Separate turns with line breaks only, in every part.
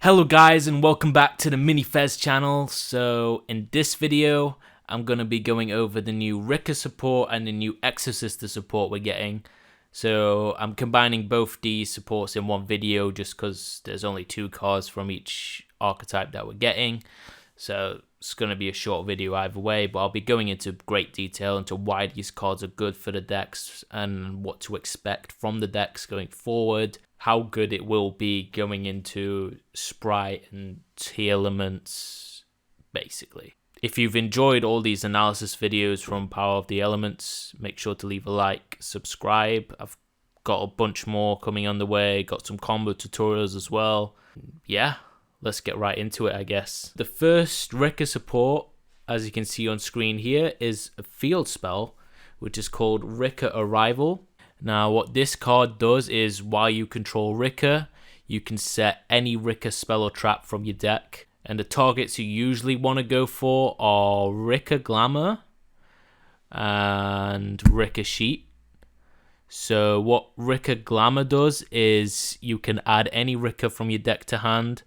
Hello guys and welcome back to the Mini Fez channel. So in this video I'm going to be going over the new Rikka support and the new Exosister support we're getting. So I'm combining both these supports in one video just because there's only 2 cards from each archetype that we're getting. So it's going to be a short video either way, but I'll be going into great detail into why these cards are good for the decks and what to expect from the decks going forward. How good it will be going into Sprite and T elements, basically. If you've enjoyed all these analysis videos from Power of the Elements, make sure to leave a like, subscribe. I've got a bunch more coming on the way, got some combo tutorials as well. Yeah, let's get right into it, I guess. The first Rikka support, as you can see on screen here, is a field spell, which is called Rikka Arrival. Now, what this card does is, while you control Rikka, you can set any Rikka spell or trap from your deck. And the targets you usually want to go for are Rikka Glamour and Rikka Sheet. So what Rikka Glamour does is you can add any Rikka from your deck to hand.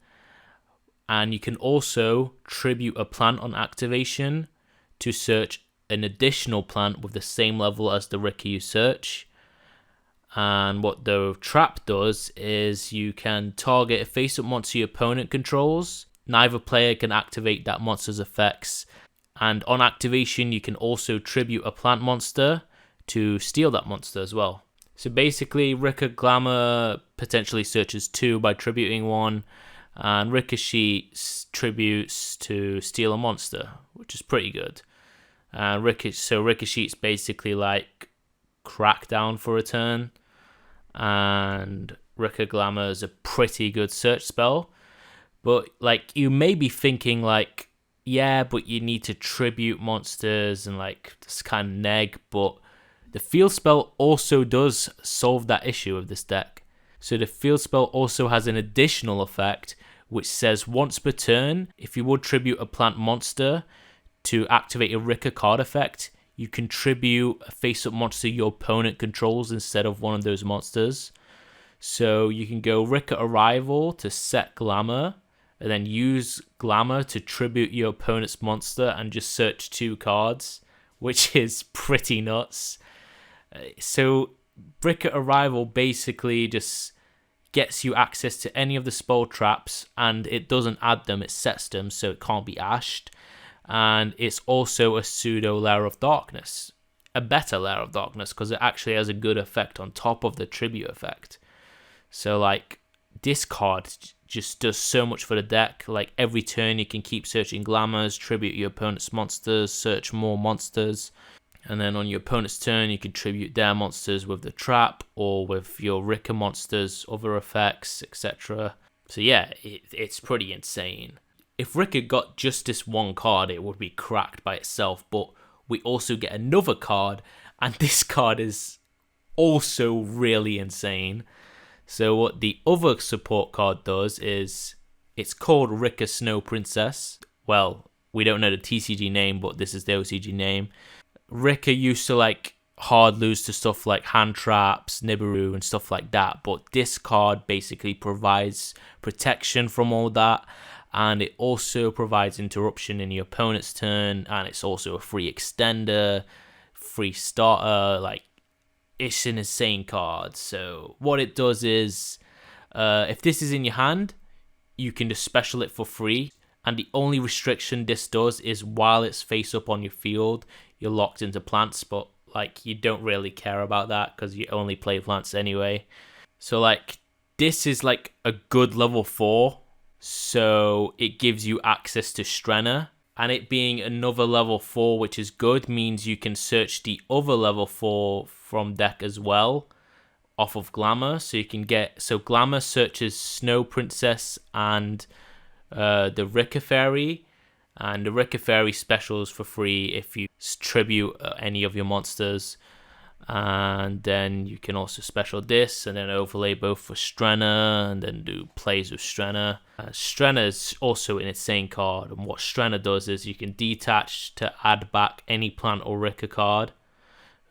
And you can also tribute a plant on activation to search an additional plant with the same level as the Rikka you search. And what the trap does is you can target a face-up monster your opponent controls. Neither player can activate that monster's effects. And on activation, you can also tribute a plant monster to steal that monster as well. So basically, Rikka Glamour potentially searches 2 by tributing 1. And Rikka Sheet tributes to steal a monster, which is pretty good. Rikka Sheet's basically like Crackdown for a turn. And Rikka Glamour is a pretty good search spell. But like, you may be thinking like, yeah, but you need to tribute monsters and like this kind of neg, but the field spell also does solve that issue of this deck. So the field spell also has an additional effect which says once per turn, if you would tribute a plant monster to activate a Rikka card effect, you can tribute a face-up monster your opponent controls instead of one of those monsters. So you can go Rikka Arrival to set Glamour, and then use Glamour to tribute your opponent's monster and just search 2 cards, which is pretty nuts. So Rikka Arrival basically just gets you access to any of the spell traps, and it doesn't add them, it sets them, so it can't be ashed. And it's also a pseudo Lair of Darkness, a better Lair of Darkness, because it actually has a good effect on top of the tribute effect. So like, this card just does so much for the deck. Like, every turn you can keep searching Glamours, tribute your opponent's monsters, search more monsters, and then on your opponent's turn you can tribute their monsters with the trap or with your Rikka monsters, other effects, etc. So yeah, it's pretty insane. If Rikka got just this one card, it would be cracked by itself, but we also get another card, and this card is also really insane. So what the other support card does is, it's called Rikka Snow Princess. Well, we don't know the TCG name, but this is the OCG name. Rikka used to like hard lose to stuff like hand traps, Nibiru and stuff like that, but this card basically provides protection from all that. And it also provides interruption in your opponent's turn, and it's also a free extender, free starter. Like, it's an insane card. So what it does is, if this is in your hand, you can just special it for free. And the only restriction this does is while it's face up on your field, you're locked into plants, but like, you don't really care about that because you only play plants anyway. So like, this is like a good level 4. So it gives you access to Strenna, and it being another level 4, which is good, means you can search the other level 4 from deck as well off of Glamour. So you can get, so Glamour searches Snow Princess and the Rikka Fairy, and the Rikka Fairy specials for free if you tribute any of your monsters. And then you can also special this and then overlay both for Strenna and then do plays with Strenna. Strenna is also an insane card, and what Strenna does is you can detach to add back any plant or Rikka card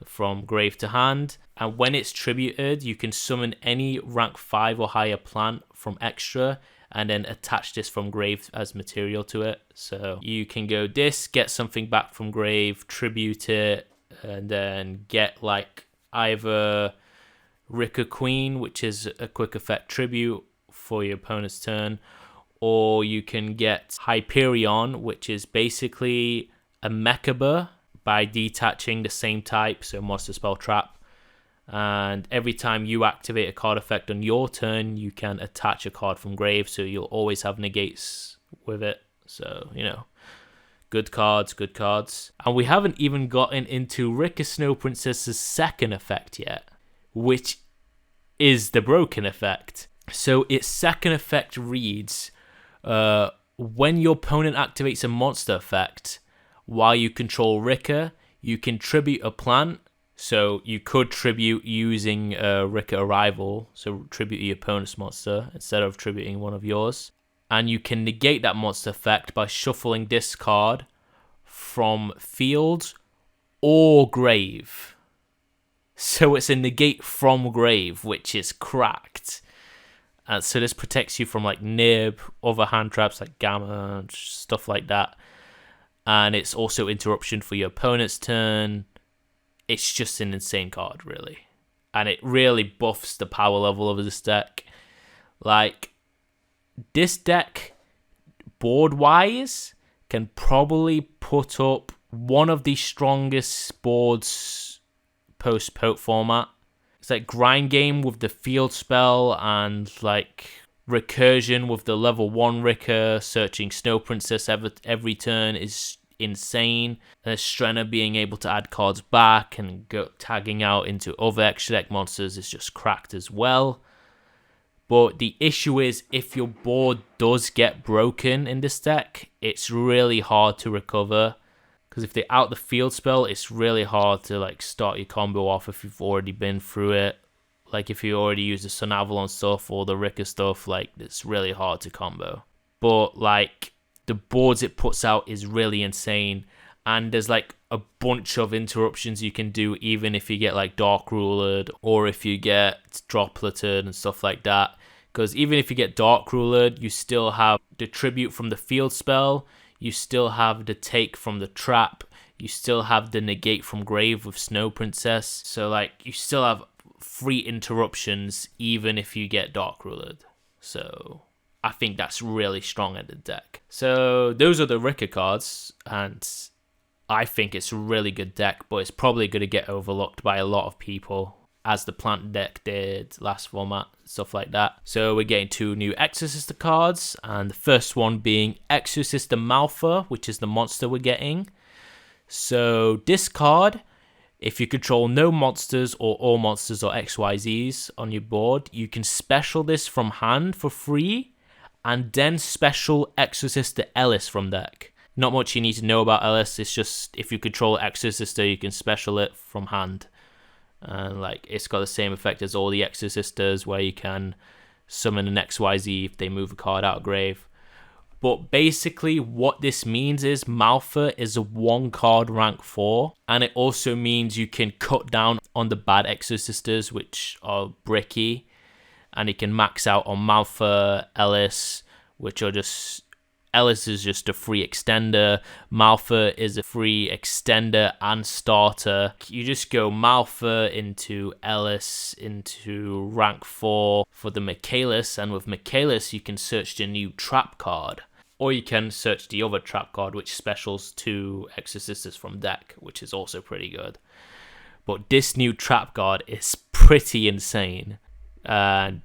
from grave to hand, and when it's tributed you can summon any rank 5 or higher plant from extra and then attach this from grave as material to it. So you can go this, get something back from grave, tribute it, and then get like either Rikka Queen, which is a quick effect tribute for your opponent's turn, or you can get Hyperion, which is basically a Mechaba by detaching the same type, so monster, spell, trap. And every time you activate a card effect on your turn, you can attach a card from grave, so you'll always have negates with it. So, you know, good cards, good cards. And we haven't even gotten into Rikka Snow Princess's second effect yet, which is the broken effect. So its second effect reads, when your opponent activates a monster effect, while you control Rikka, you can tribute a plant. So you could tribute using Rikka Arrival, so tribute your opponent's monster instead of tributing one of yours. And you can negate that monster effect by shuffling this card from field or grave. So it's a negate from grave, which is cracked. And so this protects you from like Nib, other hand traps like Gamma, stuff like that. And it's also interruption for your opponent's turn. It's just an insane card, really. And it really buffs the power level of this deck. Like, this deck, board-wise, can probably put up one of the strongest boards post-POTE format. It's like grind game with the field spell and like recursion with the level 1 Rikka, searching Snow Princess every turn is insane. And Strenna being able to add cards back and go tagging out into other extra deck monsters is just cracked as well. But the issue is, if your board does get broken in this deck, it's really hard to recover. Because if they out the field spell, it's really hard to like start your combo off if you've already been through it. Like if you already used the Sun Avalon stuff or the Rikka stuff, like it's really hard to combo. But like the boards it puts out is really insane. And there's like a bunch of interruptions you can do, even if you get like Dark Rulered or if you get Dropleted and stuff like that. Because even if you get Dark Rulered, you still have the tribute from the field spell. You still have the take from the trap. You still have the negate from grave with Snow Princess. So like you still have 3 interruptions even if you get Dark Rulered. So I think that's really strong in the deck. So those are the Rikka cards, and I think it's a really good deck, but it's probably going to get overlooked by a lot of people, as the plant deck did last format, stuff like that. So we're getting 2 new Exosister cards, and the first one being Exosister Malfa, which is the monster we're getting. So this card, if you control no monsters or all monsters or XYZs on your board, you can special this from hand for free, and then special Exosister Ellis from deck. Not much you need to know about Ellis, it's just if you control Exosister, you can special it from hand. And like it's got the same effect as all the Exosisters, where you can summon an XYZ if they move a card out of grave. But basically what this means is Malfa is a 1 card rank 4, and it also means you can cut down on the bad Exosisters, which are bricky, and you can max out on Malfa, Ellis, which are just... Ellis is just a free extender. Malfa is a free extender and starter. You just go Malfa into Ellis into rank 4 for the Michaelis, and with Michaelis you can search the new trap card. Or you can search the other trap card, which specials 2 Exosisters from deck, which is also pretty good. But this new trap card is pretty insane.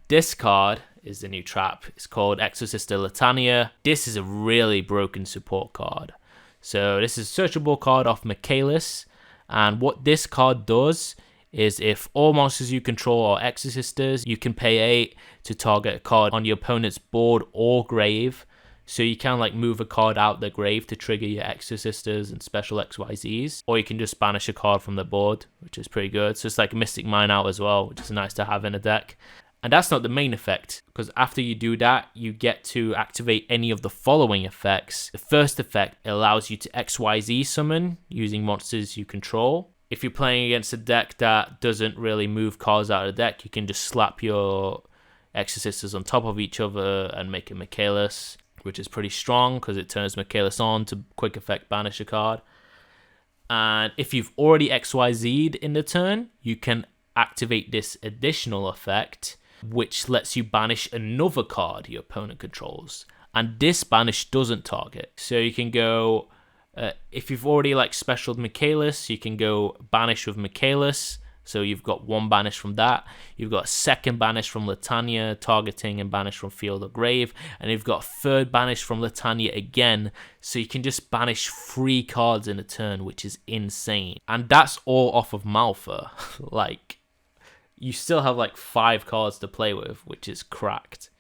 This card is the new trap. It's called Exosister Latania. This is a really broken support card. So this is a searchable card off Michaelis. And what this card does is if all monsters you control are Exosisters, you can pay 8 to target a card on your opponent's board or grave. So you can like move a card out the grave to trigger your Exosisters and special XYZs. Or you can just banish a card from the board, which is pretty good. So it's like a Mystic Mine out as well, which is nice to have in a deck. And that's not the main effect, because after you do that, you get to activate any of the following effects. The first effect allows you to XYZ summon using monsters you control. If you're playing against a deck that doesn't really move cards out of the deck, you can just slap your Exosisters on top of each other and make a Michaelis, which is pretty strong because it turns Michaelis on to quick effect banish a card. And if you've already XYZ'd in the turn, you can activate this additional effect, which lets you banish another card your opponent controls. And this banish doesn't target. So you can go, if you've already like specialed Michaelis, you can go banish with Michaelis. So you've got one banish from that. You've got a second banish from Latanya, targeting and banish from field or grave. And you've got a third banish from Latanya again. So you can just banish 3 cards in a turn, which is insane. And that's all off of Malfa. Like, you still have like 5 cards to play with, which is cracked.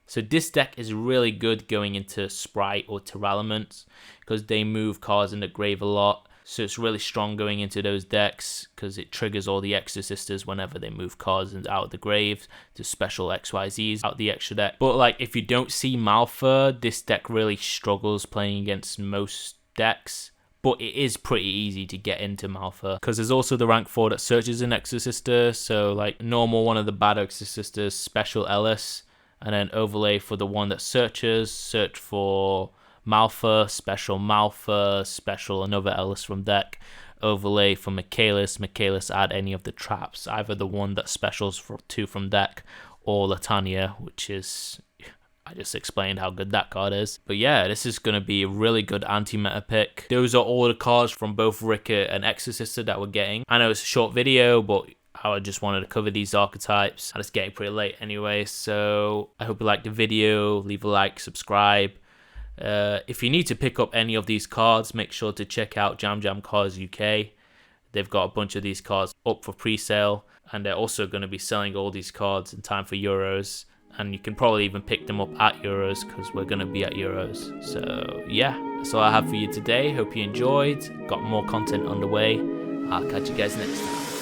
So this deck is really good going into Sprite or Tearlaments because they move cards in the grave a lot. So it's really strong going into those decks because it triggers all the Exosisters whenever they move cards out of the grave to special XYZs out the extra deck. But like if you don't see Malfa, this deck really struggles playing against most decks. But it is pretty easy to get into Malfa because there's also the rank 4 that searches an Exosister. So like normal, one of the bad Exosisters, special Ellis, and then overlay for the one that searches, search for Malfa, special another Ellis from deck, overlay for Michaelis, add any of the traps, either the one that specials for 2 from deck or Latanya, which is, I just explained how good that card is. But yeah, this is going to be a really good anti-meta pick. Those are all the cards from both Rikka and Exosister that we're getting. I know it's a short video, but I just wanted to cover these archetypes, and it's getting pretty late anyway, so I hope you liked the video. Leave a like, subscribe. If you need to pick up any of these cards, make sure to check out Jam Jam Cards UK. They've got a bunch of these cards up for pre-sale, and they're also going to be selling all these cards in time for Euros, and you can probably even pick them up at Euros because we're going to be at Euros. So yeah, that's all I have for you today. Hope you enjoyed. Got more content on the way. I'll catch you guys next time.